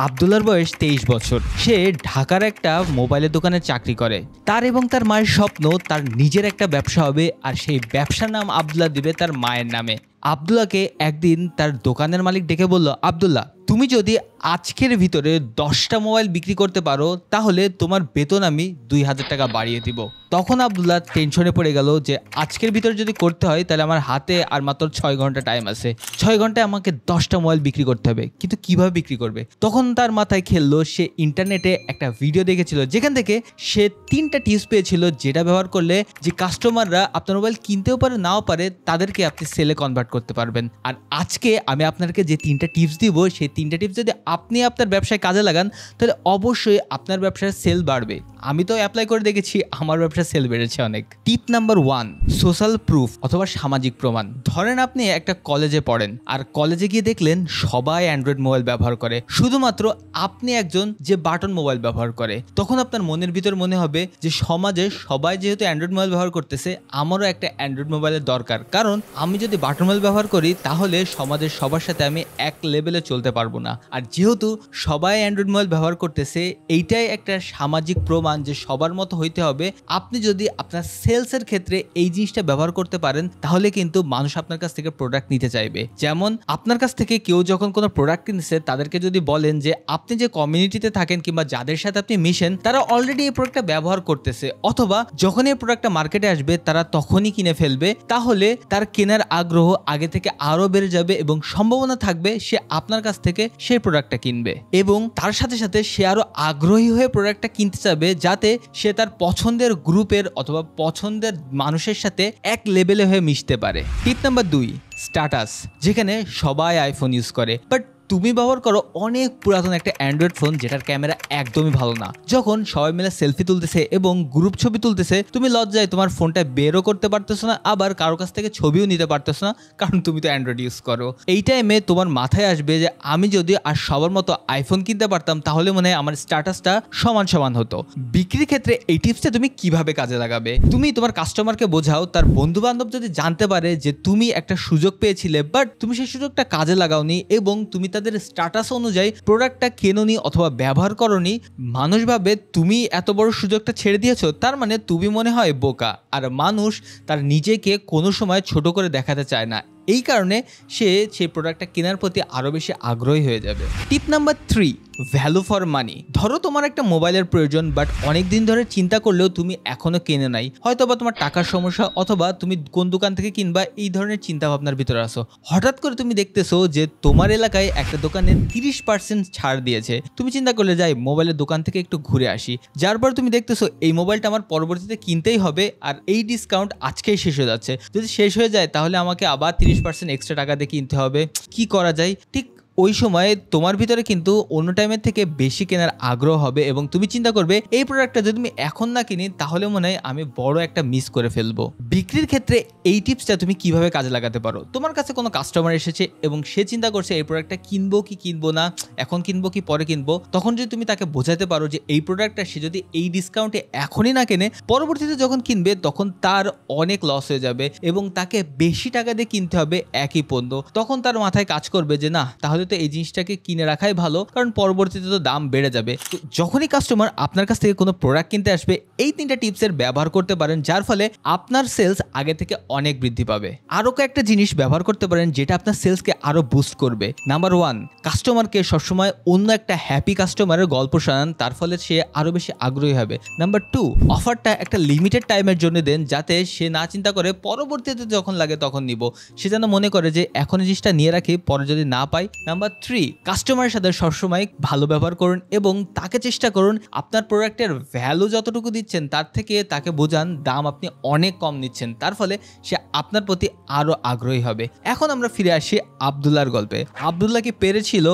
আব্দুল্লাহর বয়স 23 বছর। সে ঢাকার একটা মোবাইলের দোকানে চাকরি করে। তার এবং তার মায়ের স্বপ্ন তার নিজের একটা ব্যবসা হবে, আর সেই ব্যবসার নাম আব্দুল্লাহ দিবে তার মায়ের নামে। আব্দুল্লাহকে একদিন তার দোকানের মালিক ডেকে বলল, আব্দুল্লাহ, তুমি যদি আজকের ভিতরে 10টা মোবাইল বিক্রি করতে পারো তাহলে তোমার বেতন আমি 2000 টাকা বাড়িয়ে দিব। তখন আব্দুল্লাহ টেনশনে পড়ে গেল যে আজকের ভিতরে যদি করতে হয় তাহলে আমার হাতে আর মাত্র 6 ঘন্টা টাইম আছে। 6 ঘন্টায় আমাকে 10টা মোবাইল বিক্রি করতে হবে, কিন্তু কিভাবে বিক্রি করবে? তখন তার মাথায় খেললো, সে ইন্টারনেটে একটা ভিডিও দেখেছিল যেখান থেকে সে 3টা টিপস পেয়েছিল যেটা ব্যবহার করলে যে কাস্টমাররা আপনার মোবাইল কিনতেও পারে নাও পারে তাদেরকে আপনি সেলে কনভার্ট করতে পারবেন। আর আজকে আমি আপনাকে যে 3টা টিপস দিব সেই 3টা টিপস যদি আপনি আপনার ব্যবসায় কাজে লাগান তাহলে অবশ্যই আপনার ব্যবসার সেল বাড়বে। আমি তো অ্যাপ্লাই করে দেখেছি, আমার ব্যবসার সেল বেড়েছে অনেক। টিপ নাম্বার 1, সোশ্যাল প্রুফ অথবা সামাজিক প্রমাণ। ধরেন আপনি একটা কলেজে পড়েন আর কলেজে গিয়ে দেখলেন সবাই অ্যান্ড্রয়েড মোবাইল ব্যবহার করে, শুধুমাত্র আপনি একজন যে বাটন মোবাইল ব্যবহার করে। তখন আপনার মনের ভিতর মনে হবে যে সমাজে সবাই যেহেতু অ্যান্ড্রয়েড মোবাইল ব্যবহার করতেছে, আমারও একটা অ্যান্ড্রয়েড মোবাইলের দরকার, কারণ আমি যদি বাটন মোবাইল ব্যবহার করি তাহলে সমাজের সবার সাথে আমি এক লেভেলে চলতে পারবো না। আর যেহেতু সবাই অ্যান্ড্রয়েড মোবাইল ব্যবহার করতেছে, এইটাই একটা সামাজিক প্রমাণ যে সবার মতো হইতে হবে। আপনি যদি আপনার সেলসের ক্ষেত্রে এই জিনিসটা ব্যবহার করতে পারেন তাহলে কিন্তু মানুষ আপনার কাছ থেকে প্রোডাক্ট নিতে চাইবে। যেমন আপনার কাছ থেকে কেউ যখন কোনো প্রোডাক্ট কিনছে তাদেরকে যদি বলেন যে আপনি যে কমিউনিটিতে থাকেন কিংবা যাদের সাথে আপনি মিশেন তারা অলরেডি এই প্রোডাক্টটা ব্যবহার করতেছে, অথবা যখন এই প্রোডাক্টটা মার্কেটে আসবে তারা তখনই কিনে ফেলবে, তাহলে তার কেনার আগ্রহ আগে থেকে আরো বেড়ে যাবে এবং সম্ভাবনা থাকবে সে আপনার কাছ থেকে সেই প্রোডাক্টটা কিনবে। এবং তার সাথে সাথে সে আরো আগ্রহী হয়ে প্রোডাক্টটা কিনতে চাবে যাতে সে তার পছন্দের গ্রুপের অথবা পছন্দের মানুষের সাথে এক লেভেলে হয়ে মিশতে পারে। টিপ নাম্বার 2, স্ট্যাটাস। যেখানে সবাই আইফোন ইউজ করে, বাট তুমি ব্যবহার করো অনেক পুরাতন একটা অ্যান্ড্রয়েড ফোন যেটার ক্যামেরা একদমই ভালো না। যখন সবাই মিলে সেলফি তুলতেছে এবং গ্রুপ ছবি তুলতেছে, তুমি লজ্জায় তোমার ফোনটা বেরও করতে পারতেছো না, আবার কারো কাছ থেকে ছবিও নিতে পারতেছো না, কারণ তুমি তো অ্যান্ড্রয়েড ইউজ করো। এই টাইমে তোমার মাথায় আসবে যে আমি যদি আর সবার মতো আইফোন কিনতে পারতাম তাহলে মনে হয় আমার স্ট্যাটাসটা সমান সমান হতো। বিক্রির ক্ষেত্রে এই টিপসটা তুমি কিভাবে কাজে লাগাবে? তুমি তোমার কাস্টমারকে বোঝাও, তার বন্ধু বান্ধব যদি জানতে পারে যে তুমি একটা সুযোগ পেয়েছিলে বাট তুমি সেই সুযোগটা কাজে লাগাওনি এবং তুমি তাদের স্ট্যাটাস অনুযায়ী প্রোডাক্টটা কেনোনি অথবা ব্যবহার করনি, মানুষ ভাবে তুমি এত বড় সুযোগটা ছেড়ে দিয়েছো, তার মানে তুমি মনে হয় বোকা। আর মানুষ তার নিজেকে কোনো সময় ছোট করে দেখাতে চায় না, এই কারণে সে সেই প্রোডাক্টটা কেনার প্রতি আরো বেশি আগ্রহী হয়ে যাবে। টিপ নাম্বার 3, ভ্যালু ফর মানি। ধরো তোমার একটা মোবাইলের প্রয়োজন বাট অনেক দিন ধরে চিন্তা করলেও তুমি এখনো কেনে নাই, হয়তো বা তোমার টাকার সমস্যা অথবা তুমি কোন দোকান থেকে কিনবা এই ধরনের চিন্তা ভাবনার ভিতরে আসো। হঠাৎ করে তুমি দেখতেছো যে তোমার এলাকায় একটা দোকানে 30% ছাড় দিয়েছে। তুমি চিন্তা করলে যাই মোবাইলের দোকান থেকে একটু ঘুরে আসি, যার পর তুমি দেখতেছো এই মোবাইলটা আমার পরবর্তীতে কিনতেই হবে আর এই ডিসকাউন্ট আজকেই শেষ হয়ে যাচ্ছে। যদি শেষ হয়ে যায় তাহলে আমাকে আবার 30% এক্সট্রা টাকা দিয়ে কিনতে হবে। কি করা যায়? ঠিক ওই সময় তোমার ভিতরে কিন্তু অন্য টাইমের থেকে বেশি কেনার আগ্রহ হবে এবং তুমি চিন্তা করবে এই প্রোডাক্টটা যদি আমি এখন না কিনি তাহলে মনে হয় আমি বড় একটা মিস করে ফেলবো। বিক্রির ক্ষেত্রে এই টিপসটা তুমি কিভাবে কাজে লাগাতে পারো? তোমার কাছে কোনো কাস্টমার এসেছে এবং সে চিন্তা করছে এই প্রোডাক্টটা কিনবো কি কিনবো না, এখন কিনবো কি পরে কিনবো, তখন যদি তুমি তাকে বোঝাতে পারো যে এই প্রোডাক্টটা সে যদি এই ডিসকাউন্টে এখনই না কেনে পরবর্তীতে যখন কিনবে তখন তার অনেক লস হয়ে যাবে এবং তাকে বেশি টাকা দিয়ে কিনতে হবে একই পণ্য, তখন তার মাথায় কাজ করবে যে না, তাহলে তো এই জিনিসটাকে কিনে রাখাই ভালো, কারণ পরবর্তীতে তো দাম বেড়ে যাবে। তো যখনই কাস্টমার আপনার কাছ থেকে কোনো প্রোডাক্ট কিনতে আসবে এই 3টা টিপসের ব্যবহার করতে পারেন, যার ফলে আপনার সেলস আগে থেকে অনেক বৃদ্ধি পাবে। আরো কয়েকটা জিনিস ব্যবহার করতে পারেন যেটা আপনার সেলসকে আরো বুস্ট করবে। নাম্বার 1, কাস্টমারকে সবসময় অন্য একটা হ্যাপি কাস্টমারের গল্প শোনান, তার ফলে সে আরো বেশি আগ্রহী হবে। নাম্বার 2, অফারটা একটা লিমিটেড টাইমের জন্য দেন যাতে সে না চিন্তা করে পরবর্তীতে যখন লাগে তখন নিব, সে যেন মনে করে যে এখন এই জিনিসটা নিয়ে রাখি, পরে যদি না পাই। নাম্বার 3, কাস্টমারের সাথে সবসময় ভালো ব্যবহার করুন এবং তাকে চেষ্টা করুন আপনার প্রোডাক্টের ভ্যালু যতটুকু দিচ্ছেন তার থেকে তাকে বোঝান দাম আপনি অনেক কম নিচ্ছেন, তার ফলে সে আপনার প্রতি আরো আগ্রহী হবে। এখন আমরা ফিরে আসি আব্দুল্লাহর গল্পে। আব্দুল্লাহ কি পেরেছিল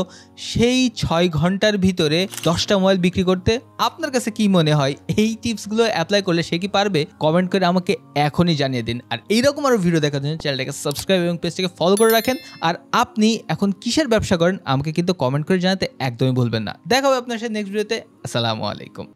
সেই 6 ঘন্টার ভিতরে 10টা মোবাইল বিক্রি করতে? আপনার কাছে কি মনে হয় এই টিপসগুলো অ্যাপ্লাই করলে সে কি পারবে? কমেন্ট করে আমাকে এখনই জানিয়ে দিন। আর এইরকম আরো ভিডিও দেখার জন্য চ্যানেলটাকে সাবস্ক্রাইব এবং পেজটাকে ফলো করে রাখেন। আর আপনি এখন কিসের ব্যবসা করেন আমাকে কিন্তু কমেন্ট করে জানাতে একদমই ভুলবেন না। দেখা হবে আপনার সাথে নেক্সট ভিডিওতে। আসসালামু আলাইকুম।